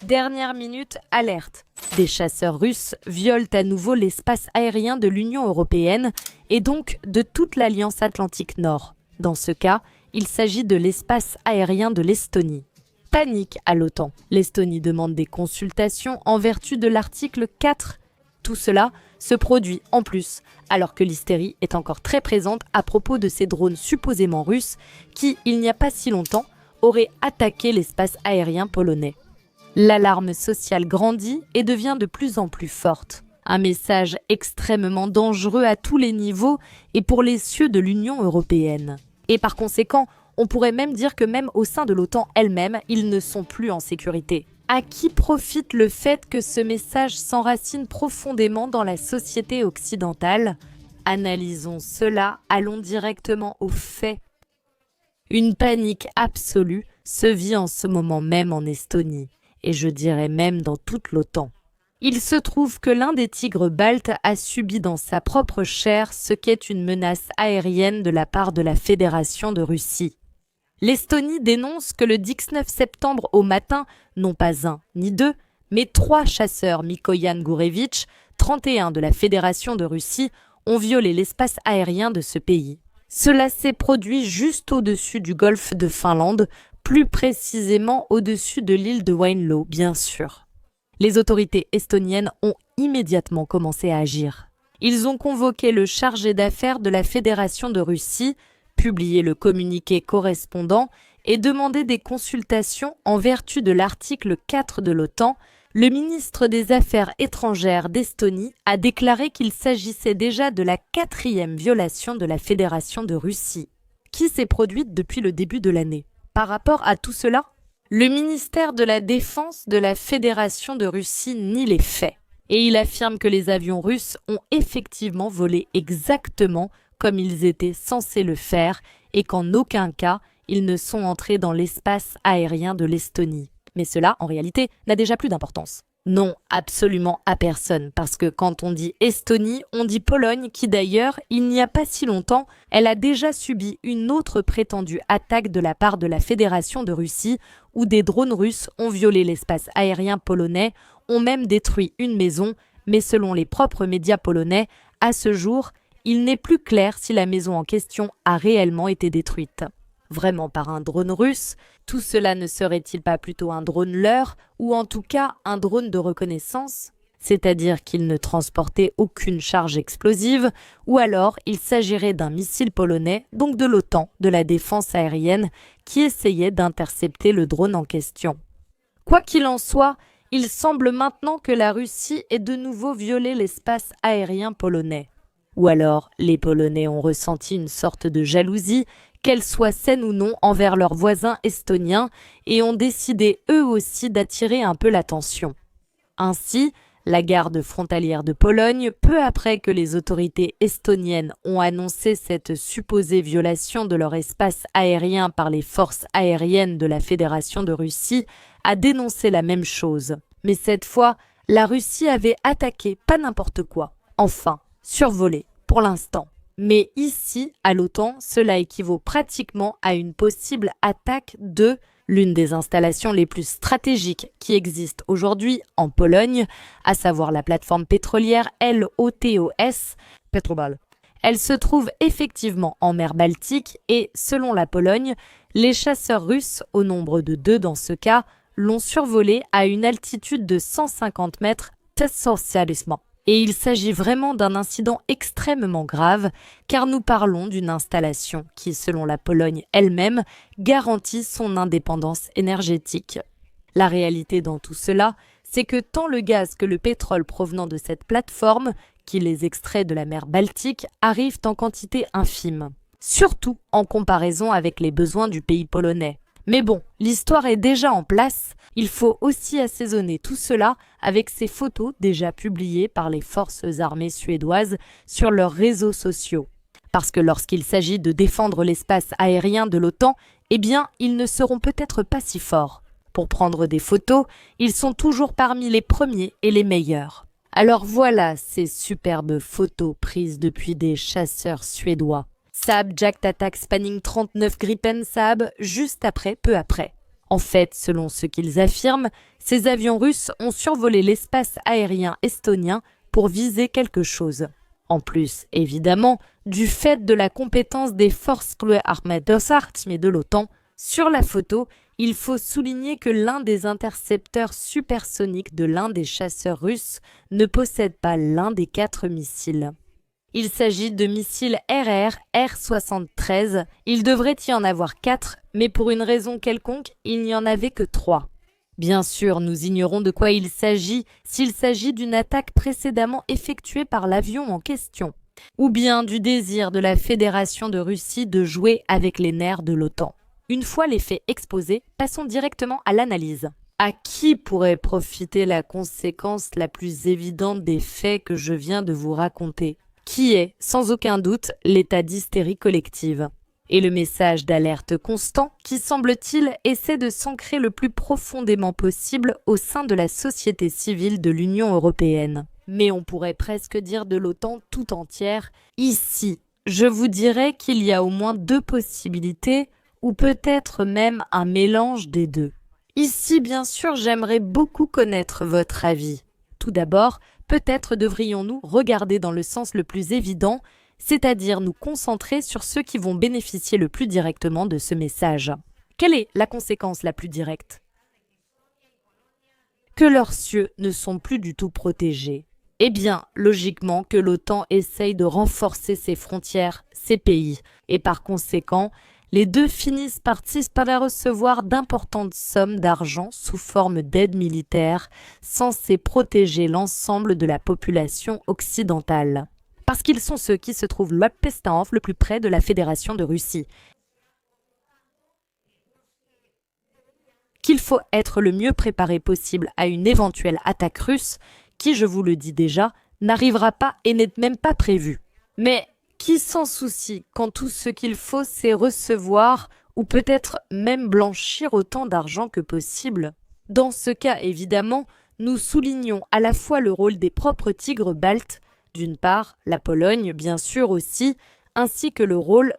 Dernière minute, alerte. Des chasseurs russes violent à nouveau l'espace aérien de l'Union européenne et donc de toute l'Alliance Atlantique Nord. Dans ce cas, il s'agit de l'espace aérien de l'Estonie. Panique à l'OTAN. L'Estonie demande des consultations en vertu de l'article 4. Tout cela se produit en plus, alors que l'hystérie est encore très présente à propos de ces drones supposément russes qui, il n'y a pas si longtemps, auraient attaqué l'espace aérien polonais. L'alarme sociale grandit et devient de plus en plus forte. Un message extrêmement dangereux à tous les niveaux et pour les cieux de l'Union européenne. Et par conséquent, on pourrait même dire que même au sein de l'OTAN elle-même, ils ne sont plus en sécurité. À qui profite le fait que ce message s'enracine profondément dans la société occidentale? Analysons cela, allons directement aux faits. Une panique absolue se vit en ce moment même en Estonie, et je dirais même dans toute l'OTAN. Il se trouve que l'un des tigres baltes a subi dans sa propre chair ce qu'est une menace aérienne de la part de la Fédération de Russie. L'Estonie dénonce que le 19 septembre au matin, non pas un ni deux, mais 3 chasseurs Mikoyan Gurevich, 31 de la Fédération de Russie, ont violé l'espace aérien de ce pays. Cela s'est produit juste au-dessus du golfe de Finlande, plus précisément au-dessus de l'île de Wainlo, bien sûr. Les autorités estoniennes ont immédiatement commencé à agir. Ils ont convoqué le chargé d'affaires de la Fédération de Russie, publié le communiqué correspondant et demandé des consultations en vertu de l'article 4 de l'OTAN. Le ministre des Affaires étrangères d'Estonie a déclaré qu'il s'agissait déjà de la 4e violation de la Fédération de Russie, qui s'est produite depuis le début de l'année. Par rapport à tout cela, le ministère de la Défense de la Fédération de Russie nie les faits et il affirme que les avions russes ont effectivement volé exactement comme ils étaient censés le faire et qu'en aucun cas ils ne sont entrés dans l'espace aérien de l'Estonie. Mais cela, en réalité, n'a déjà plus d'importance. Non, absolument à personne, parce que quand on dit Estonie, on dit Pologne, qui d'ailleurs, il n'y a pas si longtemps, elle a déjà subi une autre prétendue attaque de la part de la Fédération de Russie, où des drones russes ont violé l'espace aérien polonais, ont même détruit une maison, mais selon les propres médias polonais, à ce jour, il n'est plus clair si la maison en question a réellement été détruite. Vraiment par un drone russe, tout cela ne serait-il pas plutôt un drone leurre ou en tout cas un drone de reconnaissance? C'est-à-dire qu'il ne transportait aucune charge explosive ou alors il s'agirait d'un missile polonais, donc de l'OTAN, de la défense aérienne, qui essayait d'intercepter le drone en question. Quoi qu'il en soit, il semble maintenant que la Russie ait de nouveau violé l'espace aérien polonais. Ou alors, les Polonais ont ressenti une sorte de jalousie, qu'elle soit saine ou non, envers leurs voisins estoniens et ont décidé eux aussi d'attirer un peu l'attention. Ainsi, la garde frontalière de Pologne, peu après que les autorités estoniennes ont annoncé cette supposée violation de leur espace aérien par les forces aériennes de la Fédération de Russie, a dénoncé la même chose. Mais cette fois, la Russie avait attaqué pas n'importe quoi. Enfin, survolé, pour l'instant. Mais ici, à l'OTAN, cela équivaut pratiquement à une possible attaque de l'une des installations les plus stratégiques qui existent aujourd'hui en Pologne, à savoir la plateforme pétrolière LOTOS, Petrobal. Elle se trouve effectivement en mer Baltique et, selon la Pologne, les chasseurs russes, au nombre de 2 dans ce cas, l'ont survolé à une altitude de 150 mètres socialisme. Et il s'agit vraiment d'un incident extrêmement grave, car nous parlons d'une installation qui, selon la Pologne elle-même, garantit son indépendance énergétique. La réalité dans tout cela, c'est que tant le gaz que le pétrole provenant de cette plateforme, qui les extrait de la mer Baltique, arrivent en quantité infime, surtout en comparaison avec les besoins du pays polonais. Mais bon, l'histoire est déjà en place, il faut aussi assaisonner tout cela avec ces photos déjà publiées par les forces armées suédoises sur leurs réseaux sociaux. Parce que lorsqu'il s'agit de défendre l'espace aérien de l'OTAN, eh bien, ils ne seront peut-être pas si forts. Pour prendre des photos, ils sont toujours parmi les premiers et les meilleurs. Alors voilà ces superbes photos prises depuis des chasseurs suédois. Saab Jack Attack Spanning 39 Gripen Saab, juste après, peu après. En fait, selon ce qu'ils affirment, ces avions russes ont survolé l'espace aérien estonien pour viser quelque chose. En plus, évidemment, du fait de la compétence des forces armées de l'OTAN, sur la photo, il faut souligner que l'un des intercepteurs supersoniques de l'un des chasseurs russes ne possède pas l'un des 4 missiles. Il s'agit de missiles R73. Il devrait y en avoir 4, mais pour une raison quelconque, il n'y en avait que 3. Bien sûr, nous ignorons de quoi il s'agit, s'il s'agit d'une attaque précédemment effectuée par l'avion en question, ou bien du désir de la Fédération de Russie de jouer avec les nerfs de l'OTAN. Une fois les faits exposés, passons directement à l'analyse. À qui pourrait profiter la conséquence la plus évidente des faits que je viens de vous raconter, qui est, sans aucun doute, l'état d'hystérie collective et le message d'alerte constant qui, semble-t-il, essaie de s'ancrer le plus profondément possible au sein de la société civile de l'Union européenne. Mais on pourrait presque dire de l'OTAN tout entière. Ici, je vous dirais qu'il y a au moins 2 possibilités, ou peut-être même un mélange des 2. Ici, bien sûr, j'aimerais beaucoup connaître votre avis. Tout d'abord, peut-être devrions-nous regarder dans le sens le plus évident, c'est-à-dire nous concentrer sur ceux qui vont bénéficier le plus directement de ce message. Quelle est la conséquence la plus directe? Que leurs cieux ne sont plus du tout protégés. Eh bien, logiquement que l'OTAN essaye de renforcer ses frontières, ses pays, et par conséquent, les 2 finissent par recevoir d'importantes sommes d'argent sous forme d'aide militaire, censées protéger l'ensemble de la population occidentale. Parce qu'ils sont ceux qui se trouvent le plus près de la Fédération de Russie. Qu'il faut être le mieux préparé possible à une éventuelle attaque russe, qui, je vous le dis déjà, n'arrivera pas et n'est même pas prévue. Mais qui s'en soucie quand tout ce qu'il faut, c'est recevoir ou peut-être même blanchir autant d'argent que possible? Dans ce cas, évidemment, nous soulignons à la fois le rôle des propres tigres baltes, d'une part, la Pologne, bien sûr aussi, ainsi que le rôle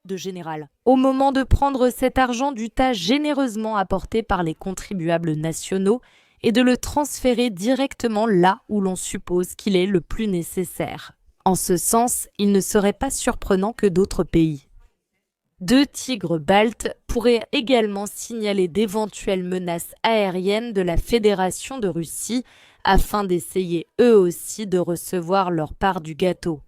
de général. Au moment de prendre cet argent du tas généreusement apporté par les contribuables nationaux et de le transférer directement là où l'on suppose qu'il est le plus nécessaire. En ce sens, il ne serait pas surprenant que d'autres pays. 2 tigres baltes pourraient également signaler d'éventuelles menaces aériennes de la Fédération de Russie afin d'essayer eux aussi de recevoir leur part du gâteau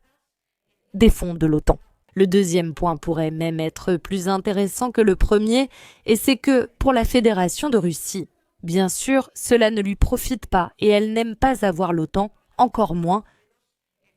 des fonds de l'OTAN. Le deuxième point pourrait même être plus intéressant que le premier, et c'est que, pour la Fédération de Russie, bien sûr, cela ne lui profite pas et elle n'aime pas avoir l'OTAN, encore moins,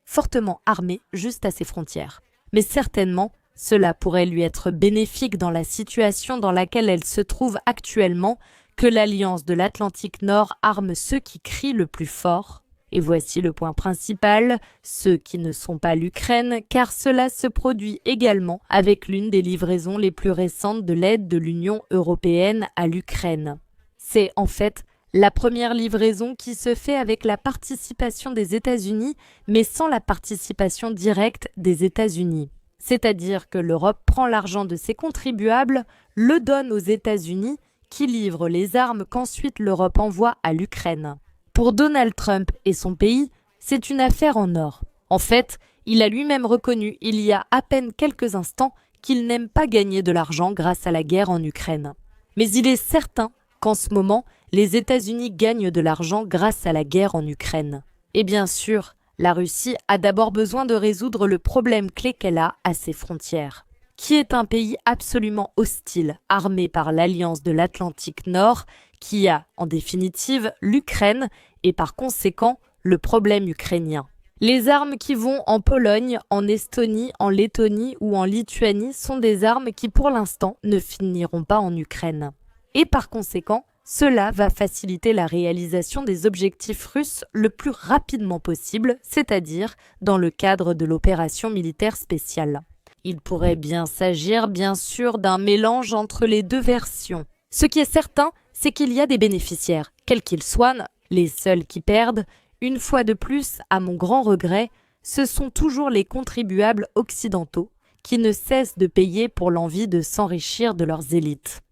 fortement armée juste à ses frontières. Mais certainement, cela pourrait lui être bénéfique dans la situation dans laquelle elle se trouve actuellement, que l'Alliance de l'Atlantique Nord arme ceux qui crient le plus fort. Et voici le point principal, ceux qui ne sont pas l'Ukraine, car cela se produit également avec l'une des livraisons les plus récentes de l'aide de l'Union européenne à l'Ukraine. C'est en fait la première livraison qui se fait avec la participation des États-Unis, mais sans la participation directe des États-Unis. C'est-à-dire que l'Europe prend l'argent de ses contribuables, le donne aux États-Unis, qui livrent les armes qu'ensuite l'Europe envoie à l'Ukraine. Pour Donald Trump et son pays, c'est une affaire en or. En fait, il a lui-même reconnu il y a à peine quelques instants qu'il n'aime pas gagner de l'argent grâce à la guerre en Ukraine. Mais il est certain qu'en ce moment, les États-Unis gagnent de l'argent grâce à la guerre en Ukraine. Et bien sûr, la Russie a d'abord besoin de résoudre le problème clé qu'elle a à ses frontières, qui est un pays absolument hostile, armé par l'Alliance de l'Atlantique Nord, qui a, en définitive, l'Ukraine et par conséquent, le problème ukrainien. Les armes qui vont en Pologne, en Estonie, en Lettonie ou en Lituanie sont des armes qui, pour l'instant, ne finiront pas en Ukraine. Et par conséquent, cela va faciliter la réalisation des objectifs russes le plus rapidement possible, c'est-à-dire dans le cadre de l'opération militaire spéciale. Il pourrait bien s'agir, bien sûr, d'un mélange entre les 2 versions. Ce qui est certain, c'est qu'il y a des bénéficiaires, quels qu'ils soient, les seuls qui perdent. Une fois de plus, à mon grand regret, ce sont toujours les contribuables occidentaux qui ne cessent de payer pour l'envie de s'enrichir de leurs élites.